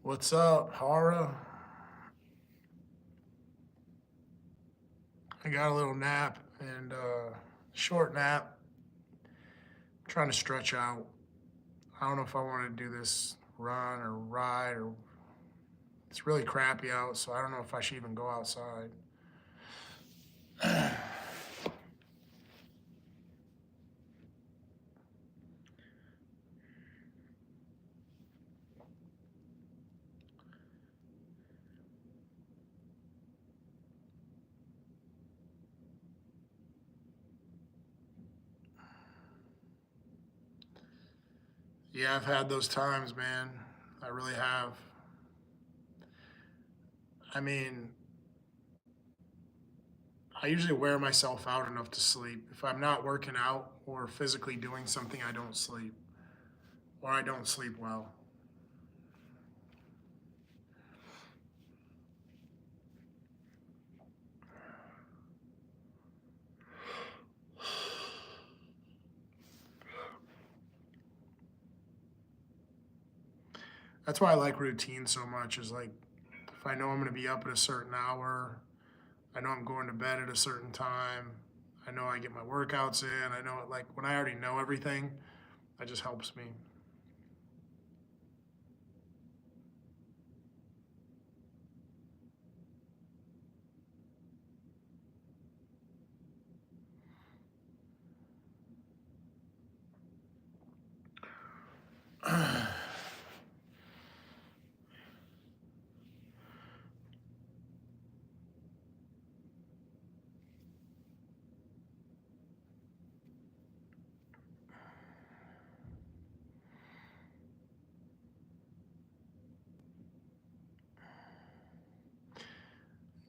What's up, Hara? I got a little nap and short nap. Trying to stretch out. I don't know if I want to do this run or ride or it's really crappy out, so I don't know if I should even go outside. Yeah, I've had those times, man. I really have. I mean, I usually wear myself out enough to sleep. If I'm not working out or physically doing something, I don't sleep or I don't sleep well. That's why I like routine so much, is like if I know I'm going to be up at a certain hour, I know I'm going to bed at a certain time, I know I get my workouts in, I know it, like when I already know everything, that just helps me.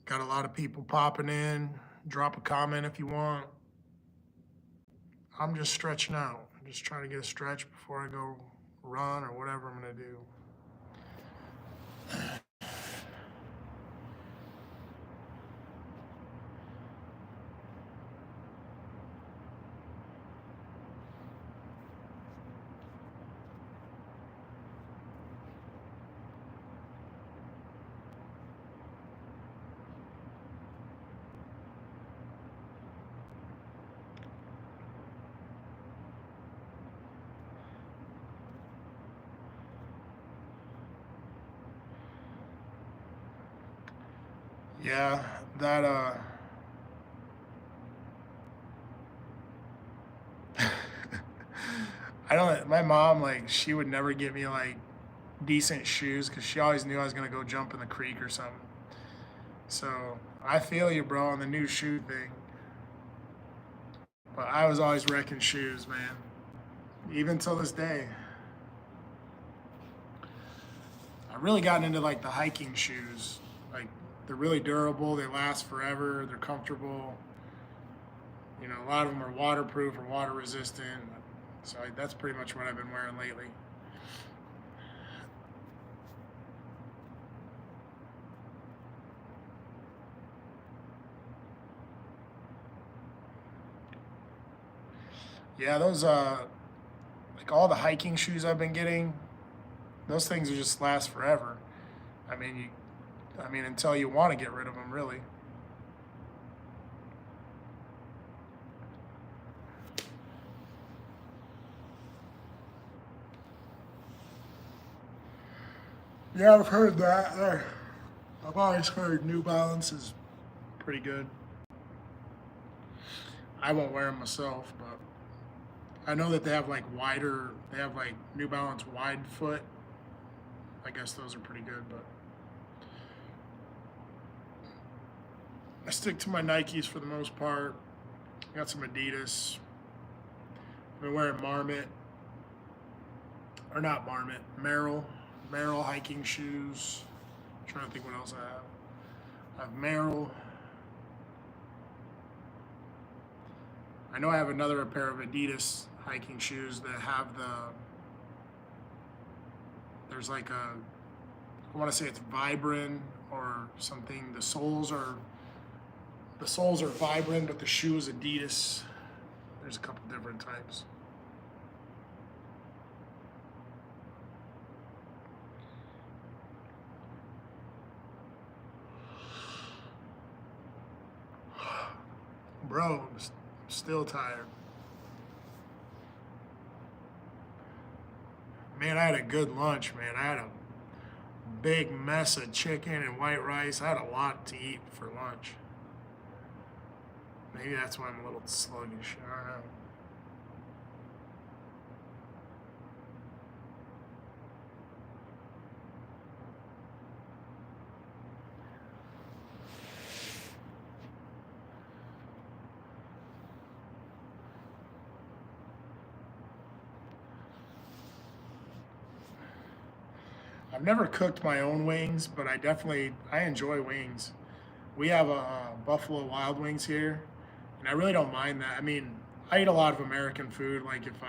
Got a lot of people popping in. Drop a comment if you want. I'm just stretching out. I'm just trying to get a stretch before I go run or whatever I'm going to do. Yeah, that I don't. My mom, like, she would never get me like decent shoes because she always knew I was gonna go jump in the creek or something. So I feel you, bro, on the new shoe thing. But I was always wrecking shoes, man. Even till this day, I've really gotten into like the hiking shoes. Like they're really durable. They last forever. They're comfortable. You know, a lot of them are waterproof or water resistant. So that's pretty much what I've been wearing lately. Yeah, those like all the hiking shoes I've been getting, those things just last forever. I mean, I mean until you want to get rid of them, really. Yeah, I've heard that. I've always heard New Balance is pretty good. I won't wear them myself, but I know that they have like wider. They have like New Balance wide foot. I guess those are pretty good, but I stick to my Nikes for the most part. Got some Adidas. I've been wearing Marmot, or not Marmot, Merrill hiking shoes. I'm trying to think what else I have. I have Merrill. I know I have another pair of Adidas hiking shoes that have there's like I want to say it's Vibrin or something. The soles are Vibrin, but the shoe is Adidas. There's a couple different types. Still tired. Man, I had a good lunch, man. I had a big mess of chicken and white rice. I had a lot to eat for lunch. Maybe that's why I'm a little sluggish. I don't know. I've never cooked my own wings, but I enjoy wings. We have a Buffalo Wild Wings here, and I really don't mind that. I mean, I eat a lot of American food. Like if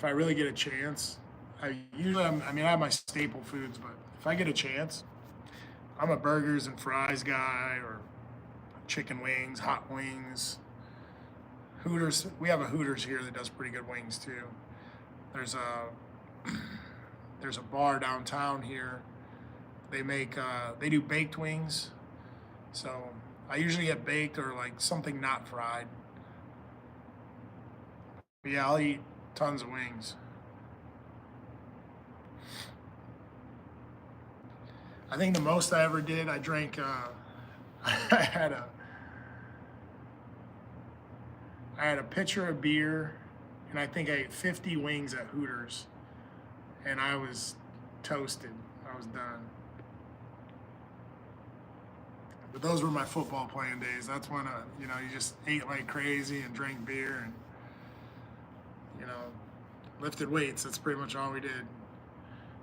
I really get a chance, I mean I have my staple foods, but if I get a chance, I'm a burgers and fries guy or chicken wings, hot wings. Hooters, we have a Hooters here that does pretty good wings too. There's a there's a bar downtown here. They do baked wings. So I usually get baked or like something not fried. But yeah, I'll eat tons of wings. I think the most I ever did, I drank. I had a I had a pitcher of beer, and I think I ate 50 wings at Hooters, and I was toasted. I was done. But those were my football playing days. That's when you just ate like crazy and drank beer and you know lifted weights. That's pretty much all we did.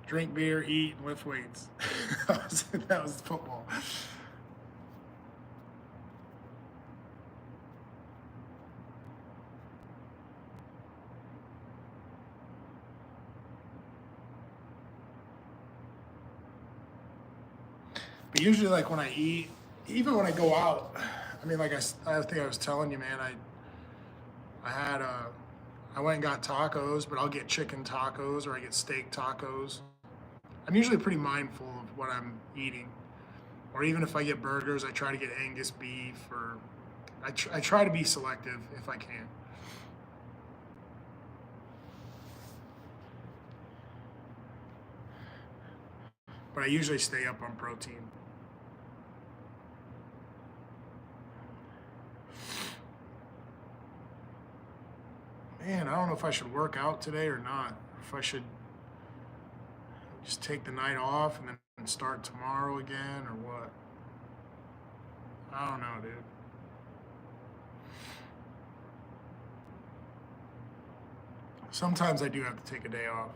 Drink beer, eat, and lift weights. That was football. But usually, like when I eat, even when I go out, I mean, like I think I was telling you, man, I had I went and got tacos, but I'll get chicken tacos or I get steak tacos. I'm usually pretty mindful of what I'm eating. Or even if I get burgers, I try to get Angus beef or I try to be selective if I can. But I usually stay up on protein. Man, I don't know if I should work out today or not. If I should just take the night off and then start tomorrow again or what. I don't know, dude. Sometimes I do have to take a day off.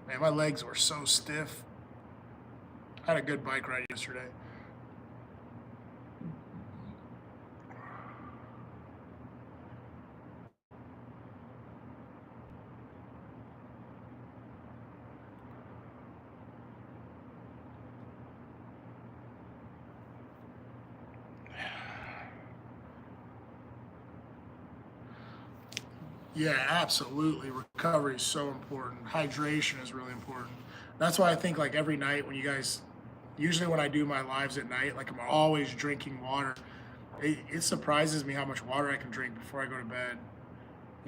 Man, my legs were so stiff. I had a good bike ride yesterday. Yeah, absolutely. Recovery is so important. Hydration is really important. That's why I think like every night when you guys, usually when I do my lives at night, like I'm always drinking water. It surprises me how much water I can drink before I go to bed.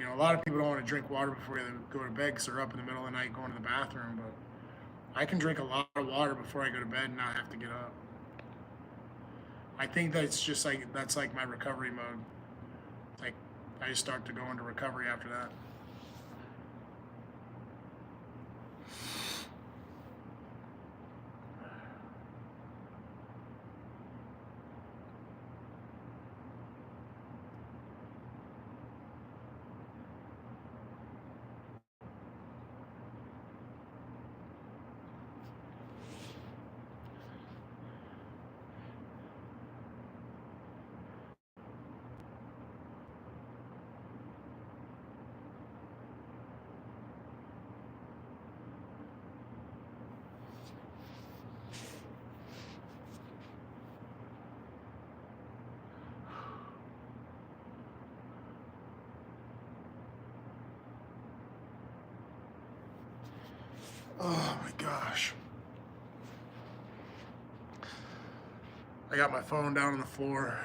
A lot of people don't want to drink water before they go to bed because they're up in the middle of the night going to the bathroom. But I can drink a lot of water before I go to bed and not have to get up. I think that's like my recovery mode. Like I just start to go into recovery after that. Oh my gosh. I got my phone down on the floor.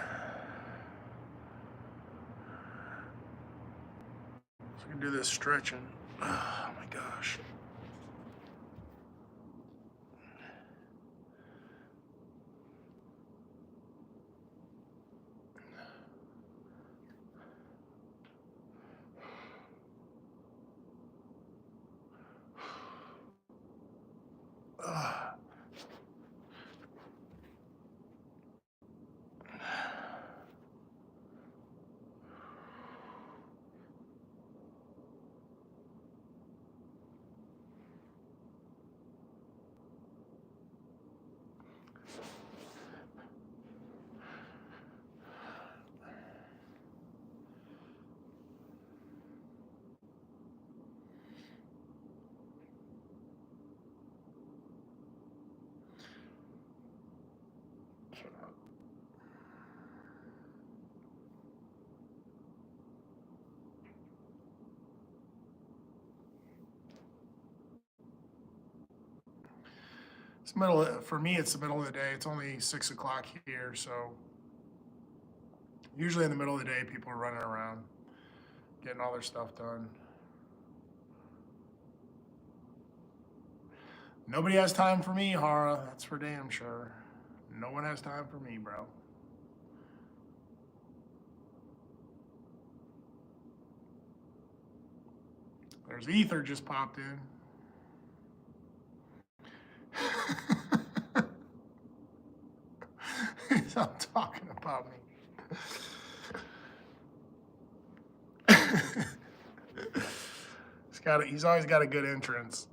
So I can do this stretching. Oh my gosh. It's for me, it's the middle of the day. It's only 6 o'clock here, so usually in the middle of the day, people are running around, getting all their stuff done. Nobody has time for me, Hara. That's for damn sure. No one has time for me, bro. There's Ether just popped in. He's not talking about me. He's always got a good entrance.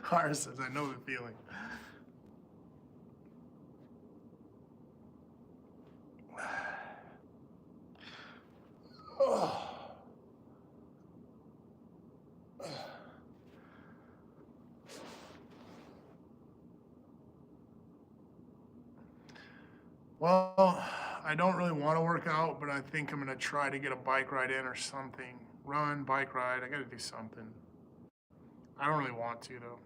Hara says, I know the feeling. Well, I don't really want to work out, but I think I'm going to try to get a bike ride in or something. Run, bike ride. I got to do something. I don't really want to, though.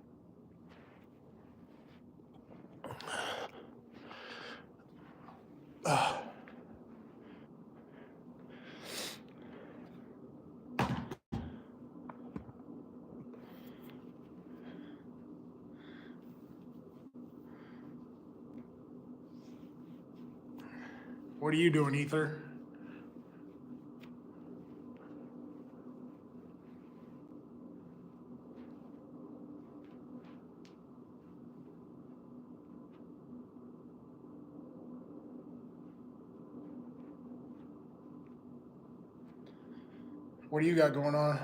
What are you doing, Ether? What do you got going on?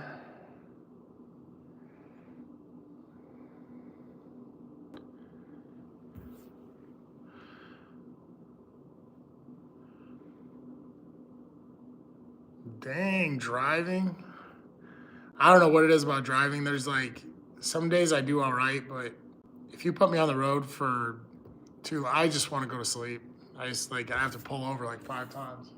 Dang, driving? I don't know what it is about driving. There's like some days I do all right, but if you put me on the road for I just want to go to sleep. I have to pull over like 5 times.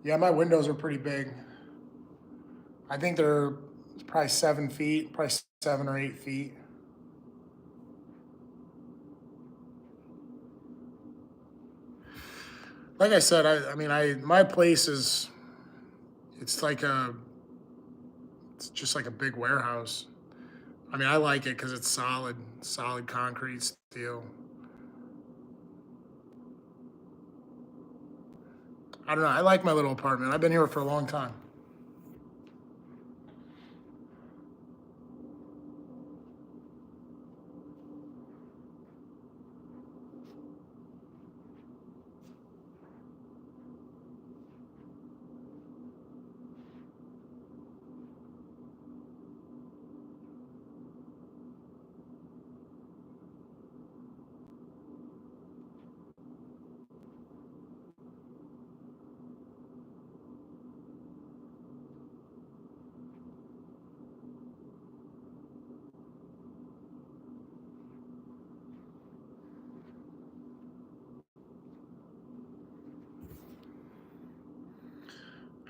Yeah, my windows are pretty big. I think they're probably 7 feet, probably 7 or 8 feet. Like I said, my place it's like it's just like a big warehouse. I mean, I like it because it's solid concrete steel. I don't know. I like my little apartment. I've been here for a long time.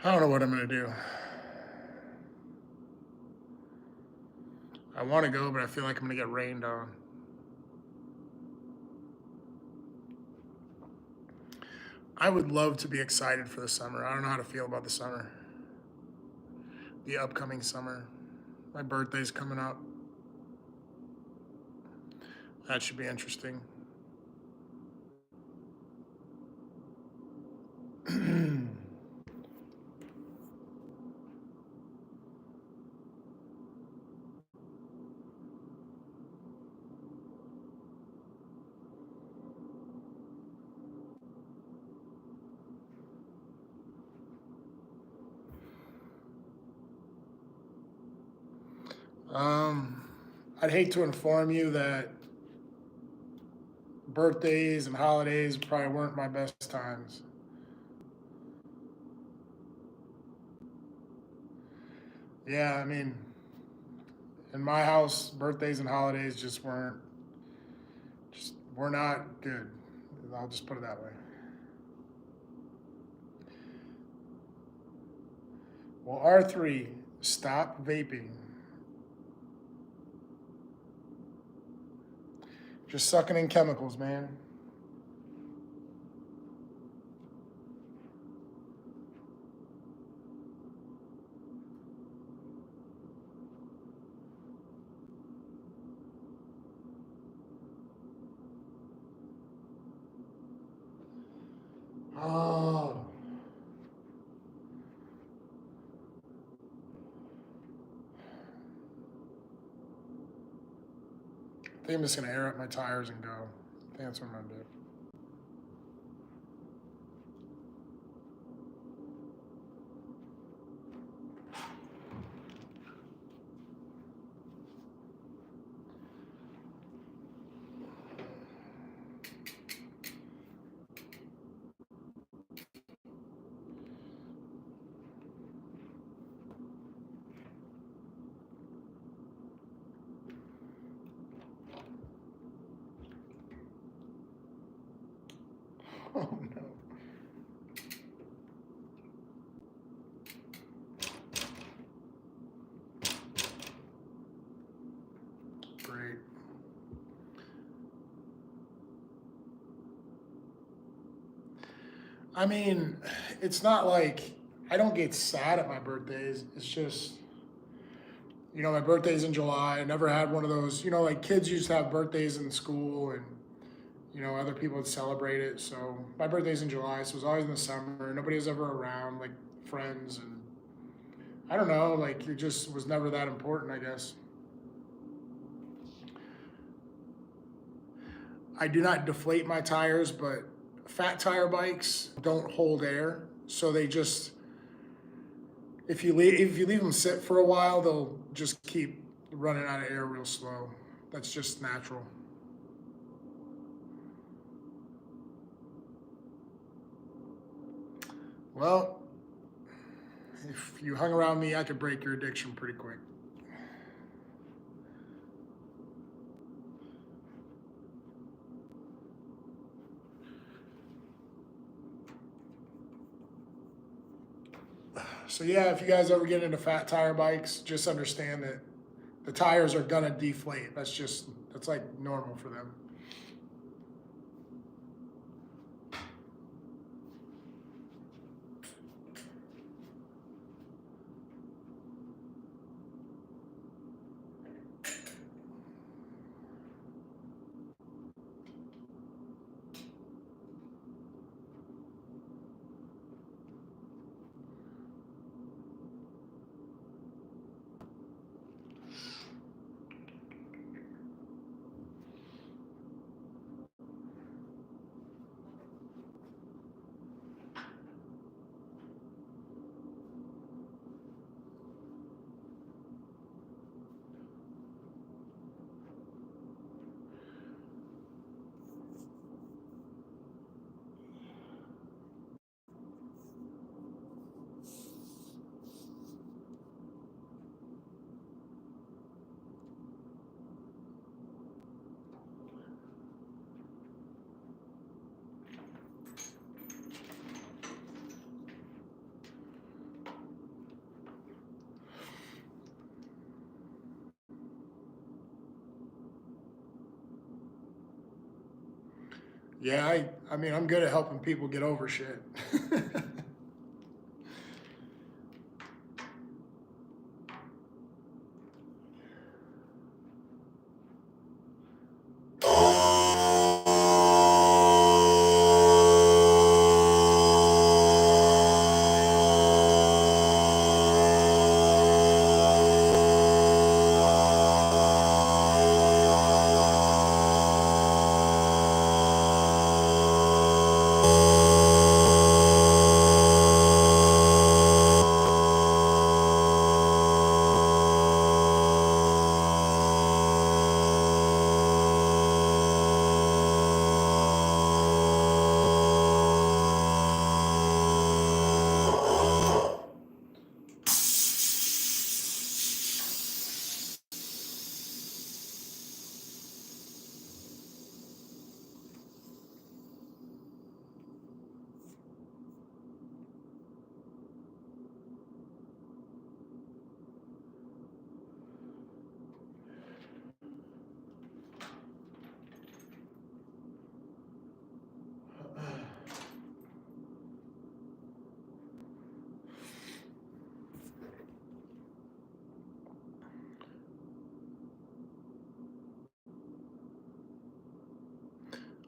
I don't know what I'm gonna do. I want to go, but I feel like I'm gonna get rained on. I would love to be excited for the summer. I don't know how to feel about the summer, the upcoming summer. My birthday's coming up. That should be interesting. um, I'd hate to inform you that birthdays and holidays probably weren't my best times. Yeah, I mean, in my house, birthdays and holidays just were not good. I'll just put it that way. Well, R3, stop vaping. Just sucking in chemicals, man. Oh. I think I'm just gonna air up my tires and go. I think that's what I'm gonna do. Oh no. Great. I mean, it's not like I don't get sad at my birthdays. It's just, my birthday's in July. I never had one of those, like kids used to have birthdays in school and, other people would celebrate it. So my birthday's in July, so it was always in the summer. Nobody was ever around, like friends. And I don't know, like it just was never that important, I guess. I do not deflate my tires, but fat tire bikes don't hold air. So they just, if you leave them sit for a while, they'll just keep running out of air real slow. That's just natural. Well, if you hung around me, I could break your addiction pretty quick. So yeah, if you guys ever get into fat tire bikes, just understand that the tires are gonna deflate. That's like normal for them. Yeah, I mean, I'm good at helping people get over shit.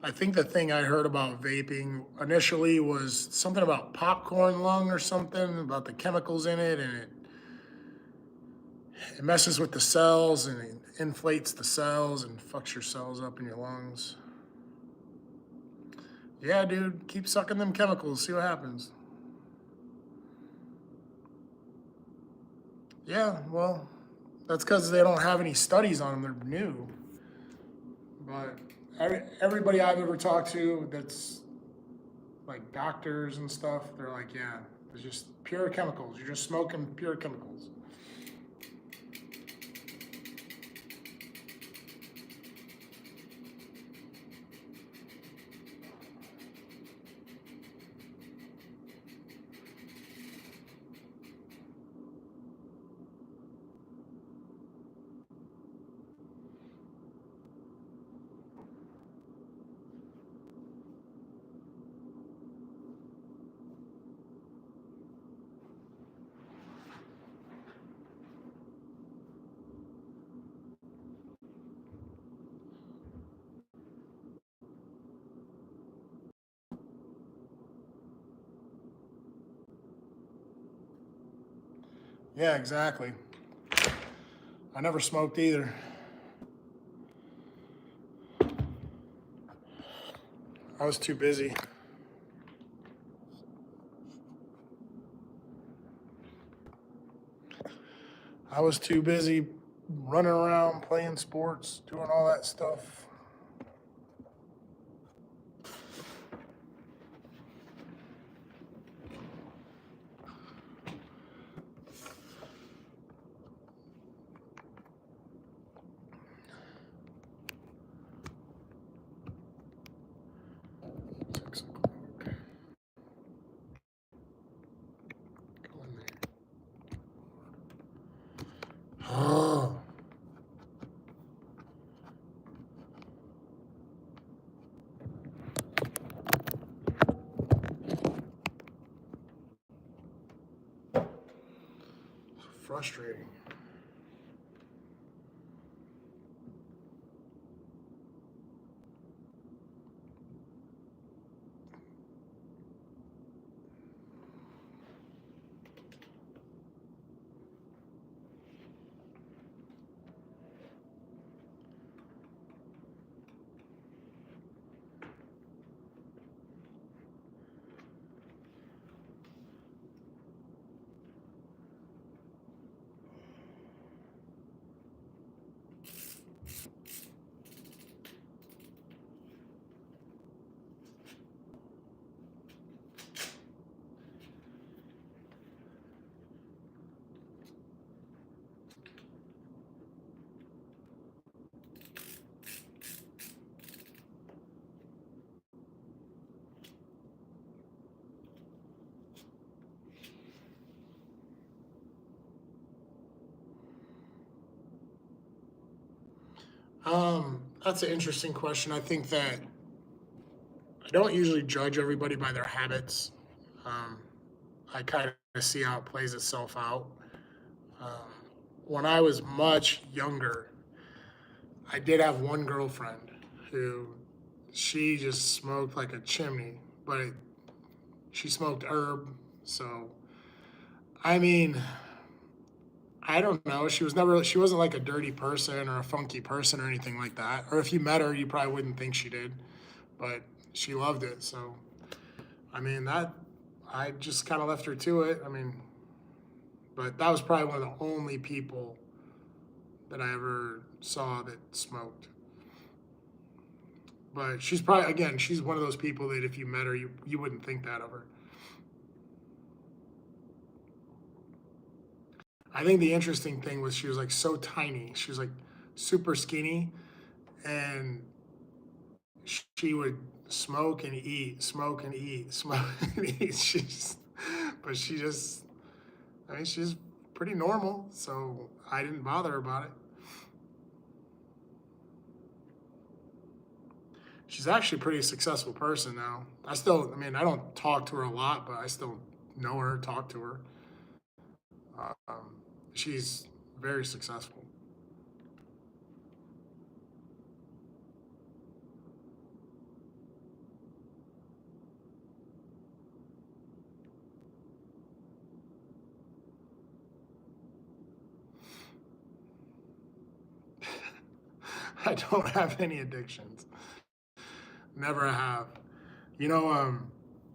I think the thing I heard about vaping initially was something about popcorn lung or something about the chemicals in it, and it messes with the cells and it inflates the cells and fucks your cells up in your lungs. Yeah, dude, keep sucking them chemicals, see what happens. Yeah, well, that's because they don't have any studies on them, they're new. But everybody I've ever talked to that's like doctors and stuff, they're like, yeah, it's just pure chemicals. You're just smoking pure chemicals. Yeah, exactly. I never smoked either. I was too busy. I was too busy running around, playing sports, doing all that stuff. Okay, go in there. Oh, frustrating. That's an interesting question. I think that I don't usually judge everybody by their habits. Um, I kind of see how it plays itself out. Um, when I was much younger, I did have one girlfriend who she just smoked like a chimney, but she smoked herb. So, I mean, I don't know. She wasn't like a dirty person or a funky person or anything like that. Or if you met her, you probably wouldn't think she did, but she loved it. So, I mean, I just kind of left her to it. I mean, but that was probably one of the only people that I ever saw that smoked. But she's probably, again, she's one of those people that if you met her, you wouldn't think that of her. I think the interesting thing was she was like so tiny. She was like super skinny, and she would smoke and eat, smoke and eat, smoke and eat. But she just, I mean, she's pretty normal, so I didn't bother her about it. She's actually a pretty successful person now. I mean, I don't talk to her a lot, but I still know her, talk to her. Um, she's very successful. I don't have any addictions. Never have. You know,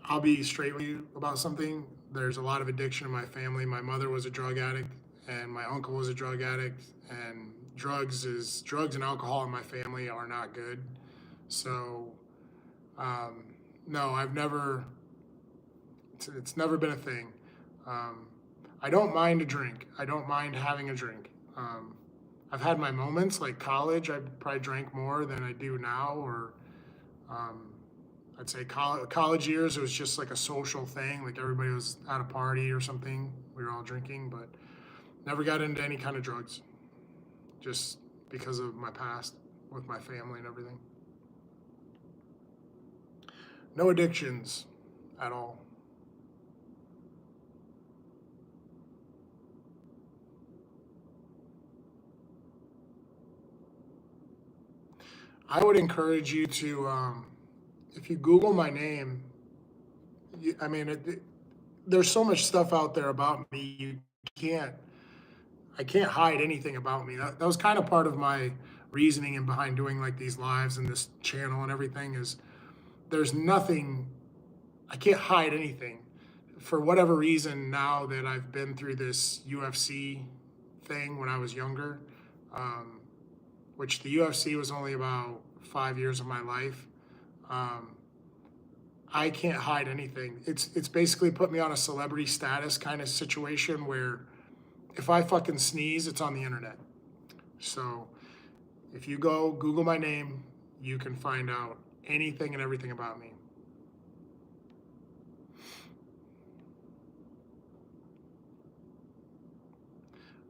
I'll be straight with you about something. There's a lot of addiction in my family. My mother was a drug addict, and my uncle was a drug addict. And drugs and alcohol in my family are not good. So, um, no, I've never. It's never been a thing. Um, I don't mind a drink. I don't mind having a drink. I've had my moments, like college. I probably drank more than I do now, or um, I'd say college years. It was just like a social thing. Like everybody was at a party or something. We were all drinking, but never got into any kind of drugs, just because of my past with my family and everything. No addictions at all. I would encourage you to, if you Google my name, I mean, there's so much stuff out there about me. Can't, I can't hide anything about me. That was kind of part of my reasoning and behind doing like these lives and this channel and everything is there's nothing, I can't hide anything. For whatever reason, now that I've been through this UFC thing when I was younger, um, which the UFC was only about 5 years of my life. Um, I can't hide anything. It's basically put me on a celebrity status kind of situation where if I fucking sneeze, it's on the internet. So if you go Google my name, you can find out anything and everything about me.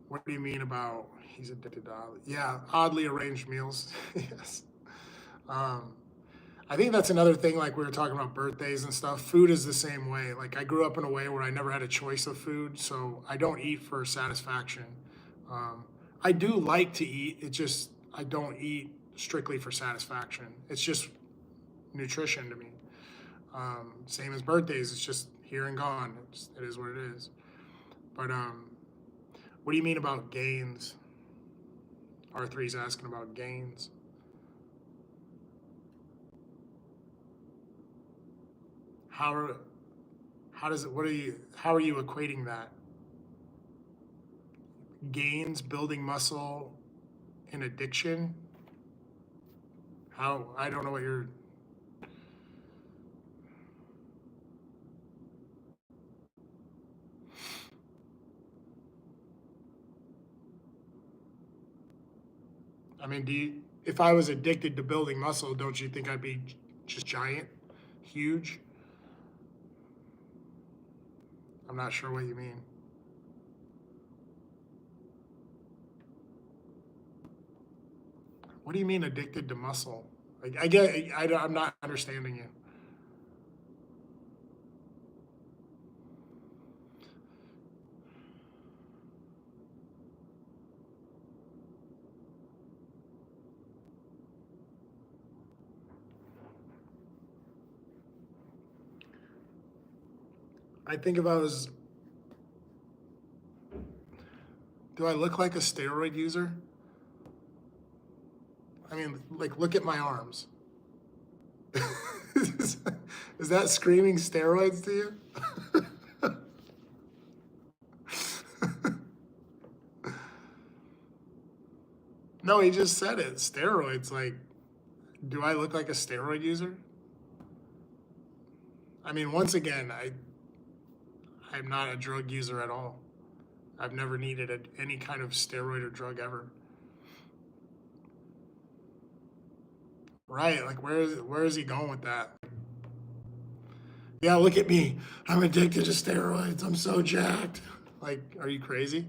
What do you mean about he's addicted to yeah, oddly arranged meals? Yes. Um, I think that's another thing. Like we were talking about birthdays and stuff. Food is the same way. Like I grew up in a way where I never had a choice of food, so I don't eat for satisfaction. Um, I do like to eat. It just I don't eat strictly for satisfaction. It's just nutrition to me. Same as birthdays. It's just here and gone. It is what it is. But what do you mean about gains? R3's asking about gains. How are how does it? What are you? How are you equating that? Gains, building muscle, and addiction. How I don't know what you're. I mean, do you? If I was addicted to building muscle, don't you think I'd be just giant, huge? I'm not sure what you mean. What do you mean addicted to muscle? Like I get, I'm not understanding you. I think if I was, do I look like a steroid user? I mean, like, look at my arms. Is that screaming steroids to you? No, he just said it. Steroids. Like, do I look like a steroid user? I mean, once again, I'm not a drug user at all. I've never needed any kind of steroid or drug ever. Right? Like, where is he going with that? Yeah, look at me. I'm addicted to steroids. I'm so jacked. Like, are you crazy?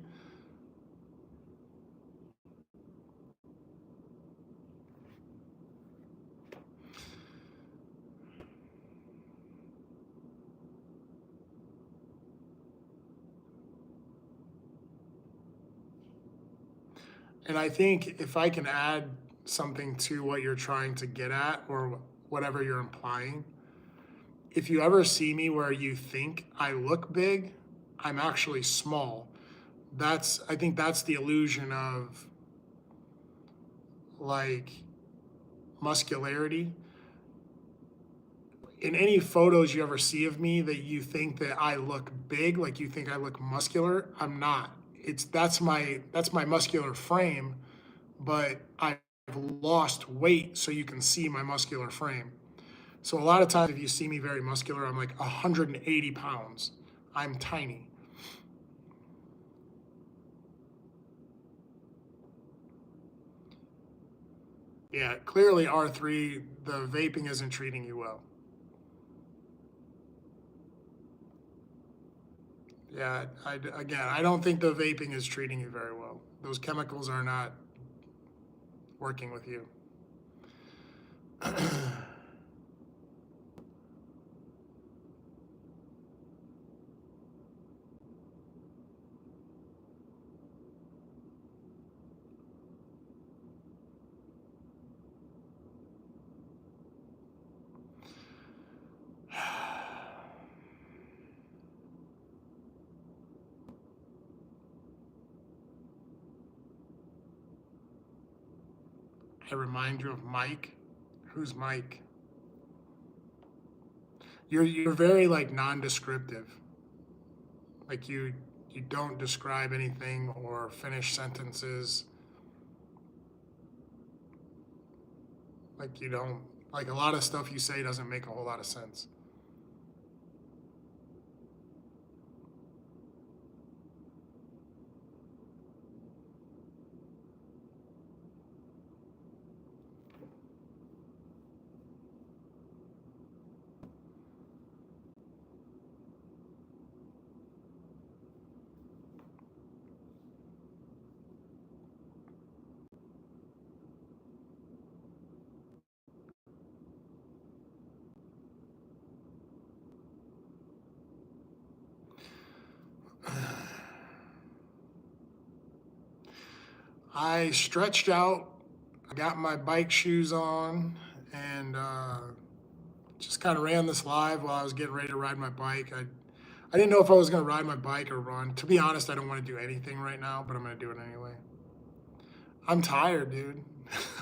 And I think if I can add something to what you're trying to get at or whatever you're implying, if you ever see me where you think I look big, I'm actually small. I think that's the illusion of like muscularity. In any photos you ever see of me that you think that I look big, like you think I look muscular, I'm not. That's my muscular frame, but I've lost weight so you can see my muscular frame. So a lot of times if you see me very muscular, I'm like 180 pounds. I'm tiny. Yeah, clearly R3, the vaping isn't treating you well. Yeah, again, I don't think the vaping is treating you very well. Those chemicals are not working with you. I remind you of Mike. Who's Mike? You're very like non-descriptive. Like you don't describe anything or finish sentences. Like you don't like a lot of stuff you say doesn't make a whole lot of sense. I stretched out, I got my bike shoes on, and just kind of ran this live while I was getting ready to ride my bike. I didn't know if I was going to ride my bike or run. To be honest, I don't want to do anything right now, but I'm going to do it anyway. I'm tired, dude.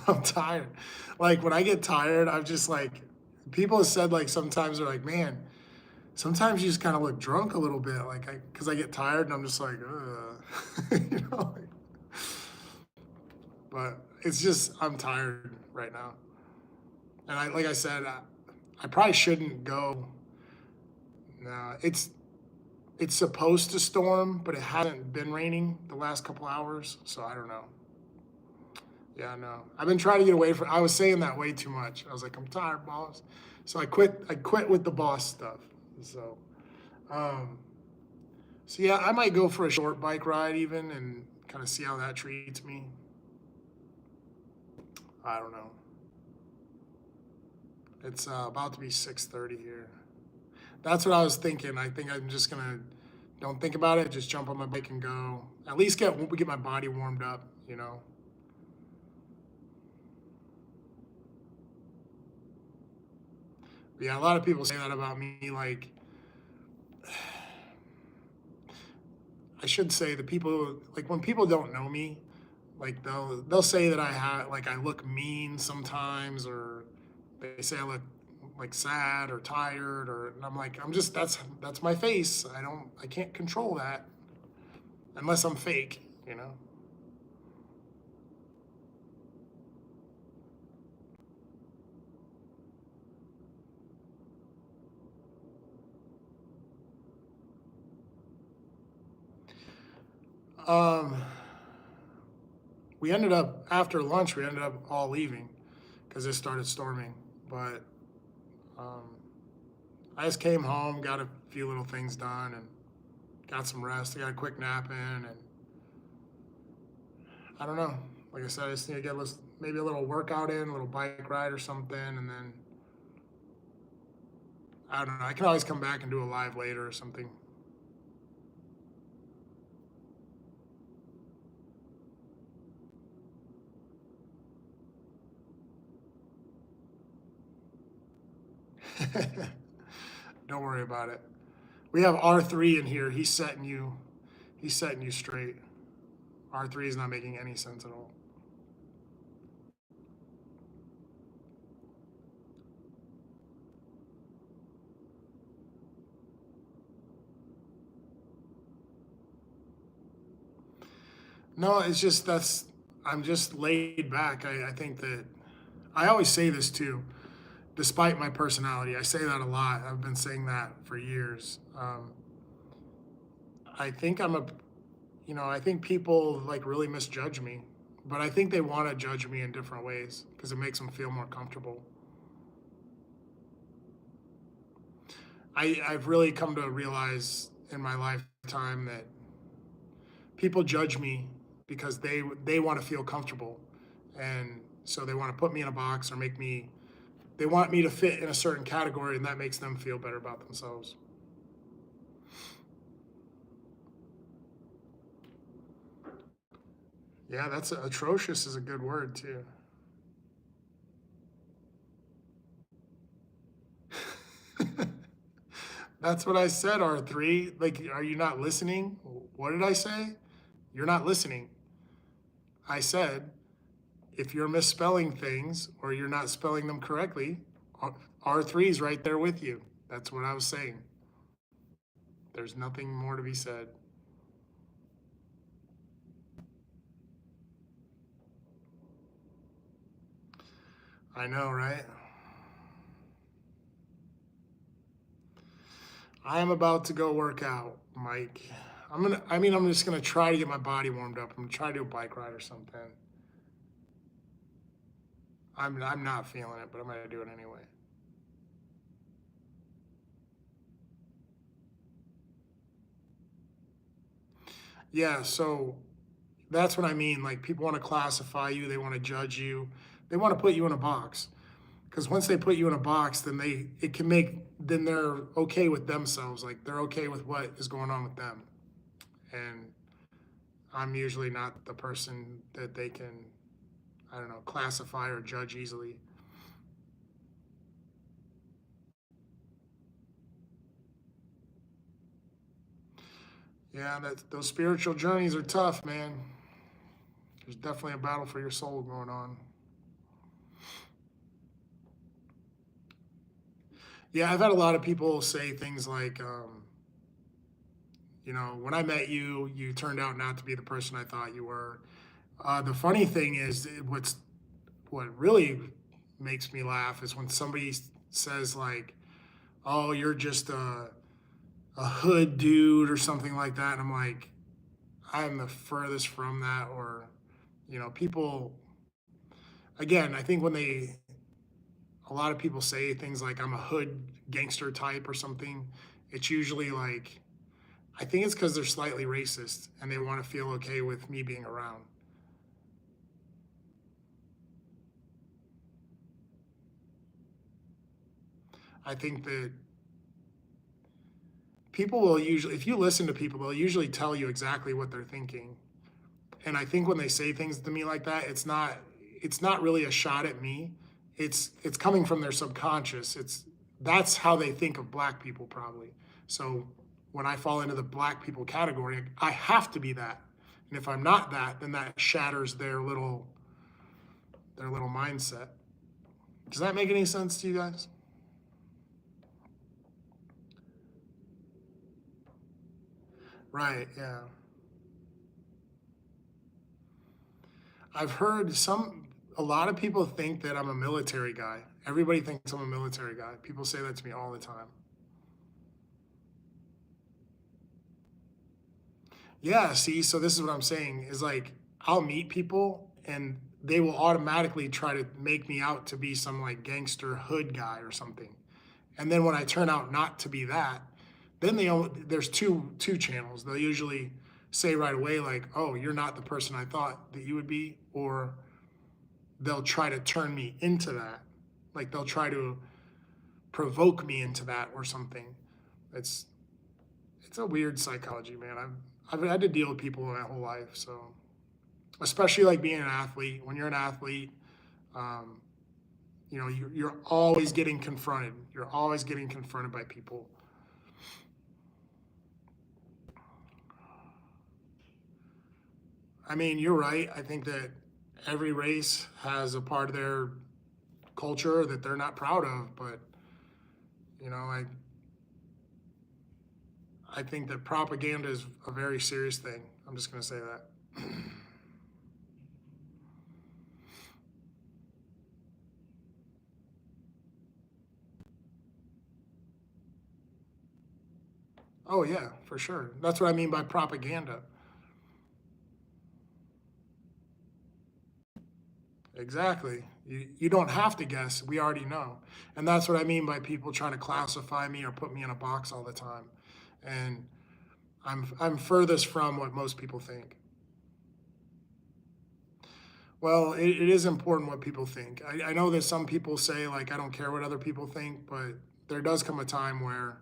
I'm tired. Like when I get tired, I'm just like, people have said like sometimes they're like, man, sometimes you just kind of look drunk a little bit, like because I get tired and I'm just like, you know. But it's just I'm tired right now, and like I said, I probably shouldn't go. No, it's supposed to storm, but it hasn't been raining the last couple hours, so I don't know. Yeah, no. I've been trying to get away from. I was saying that way too much. I was like, I'm tired, boss. So I quit. I quit with the boss stuff. So, um, so yeah, I might go for a short bike ride even and kind of see how that treats me. I don't know. It's about to be 6:30 here. That's what I was thinking. I think I'm just gonna don't think about it. Just jump on my bike and go. At least get my body warmed up. You know. But yeah, a lot of people say that about me. Like I should say the people, like when people don't know me, like they'll say that I have like I look mean sometimes, or they say I look like sad or tired, or and I'm like I'm just that's my face. I can't control that unless I'm fake, you know. Um, we ended up after lunch. We ended up all leaving because it started storming. But um, I just came home, got a few little things done, and got some rest. I got a quick nap in, and I don't know. Like I said, I just need to get maybe a little workout in, a little bike ride or something, and then I don't know. I can always come back and do a live later or something. Don't worry about it. We have R3 in here. He's setting you straight. R3 is not making any sense at all. No, it's just I'm just laid back. I think that I always say this too, despite my personality. I say that a lot. I've been saying that for years. I think I think people like really misjudge me, but I think they want to judge me in different ways because it makes them feel more comfortable. I've really come to realize in my lifetime that people judge me because they want to feel comfortable, and so they want to put me in a box or make me. They want me to fit in a certain category, and that makes them feel better about themselves. Yeah, that's atrocious is a good word too. That's what I said, R3. Like, are you not listening? What did I say? You're not listening. I said, if you're misspelling things or you're not spelling them correctly, R3 is right there with you. That's what I was saying. There's nothing more to be said. I know, right? I am about to go work out, Mike. I'm just gonna try to get my body warmed up. I'm gonna try to do a bike ride or something. I'm not feeling it, but I'm gonna do it anyway. Yeah, so that's what I mean. Like people want to classify you, they want to judge you, they want to put you in a box. Because once they put you in a box, then they're okay with themselves. Like they're okay with what is going on with them. And I'm usually not the person that they can, I don't know, classify or judge easily. Yeah, those spiritual journeys are tough, man. There's definitely a battle for your soul going on. Yeah, I've had a lot of people say things like, when I met you, you turned out not to be the person I thought you were. The funny thing is, what really makes me laugh is when somebody says like, "Oh, you're just a hood dude" or something like that, and I'm like, I'm the furthest from that. Or, people. Again, I think a lot of people say things like I'm a hood gangster type or something. It's usually like, I think it's because they're slightly racist and they want to feel okay with me being around. I think that people will usually, if you listen to people, they'll usually tell you exactly what they're thinking. And I think when they say things to me like that, it's not really a shot at me. It's coming from their subconscious. That's how they think of black people probably. So when I fall into the black people category, I have to be that. And if I'm not that, then that shatters their little mindset. Does that make any sense to you guys? Right, yeah. I've heard a lot of people think that I'm a military guy. Everybody thinks I'm a military guy. People say that to me all the time. Yeah, see, so this is what I'm saying is like I'll meet people and they will automatically try to make me out to be some like gangster hood guy or something. And then when I turn out not to be that, then there's two channels. They'll usually say right away like, "Oh, you're not the person I thought that you would be," or they'll try to turn me into that. Like they'll try to provoke me into that or something. It's it's a weird psychology, man. I've had to deal with people my whole life, so especially like being an athlete. When you're an athlete, um, you know, you're always getting confronted. You're always getting confronted by people. I mean, you're right. I think that every race has a part of their culture that they're not proud of, but you know, I think that propaganda is a very serious thing. I'm just going to say that. Oh yeah, for sure. That's what I mean by propaganda. Exactly. You don't have to guess. We already know. And that's what I mean by people trying to classify me or put me in a box all the time. And I'm furthest from what most people think. Well, it is important what people think. I know that some people say like I don't care what other people think, but there does come a time where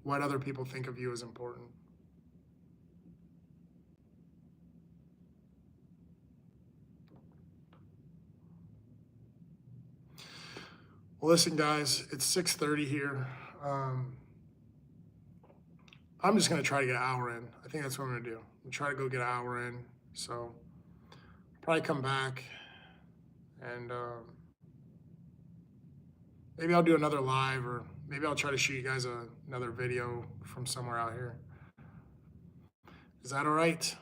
what other people think of you is important. Well, listen, guys, it's 6:30 here. I'm just gonna try to get an hour in. I think that's what I'm gonna do. I'm try to go get an hour in. So probably come back and maybe I'll do another live, or maybe I'll try to shoot you guys another video from somewhere out here. Is that all right?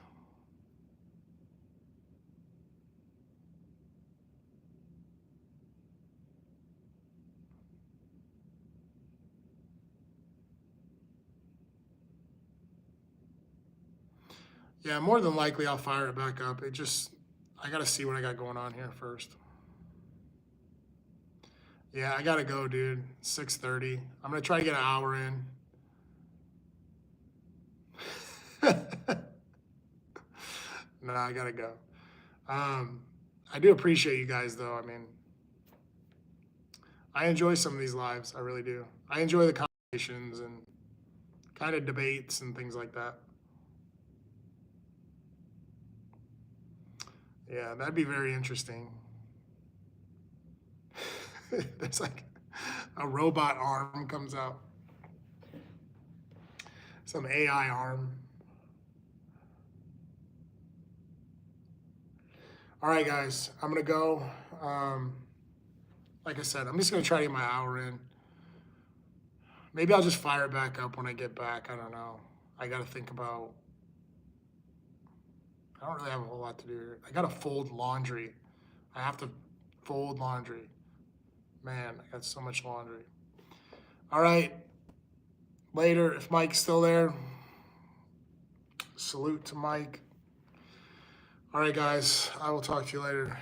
Yeah, more than likely I'll fire it back up. I gotta see what I got going on here first. Yeah, I gotta go, dude. 6:30. I'm gonna try to get an hour in. No, I gotta go. Um, I do appreciate you guys, though. I mean, I enjoy some of these lives. I really do. I enjoy the conversations and kind of debates and things like that. Yeah, that'd be very interesting. There's like a robot arm comes out, some AI arm. All right, guys, I'm gonna go. Like I said, I'm just gonna try to get my hour in. Maybe I'll just fire it back up when I get back. I don't know. I gotta think about. I don't really have a whole lot to do here. I gotta fold laundry. I have to fold laundry. Man, I got so much laundry. All right. Later, if Mike's still there, salute to Mike. All right, guys, I will talk to you later.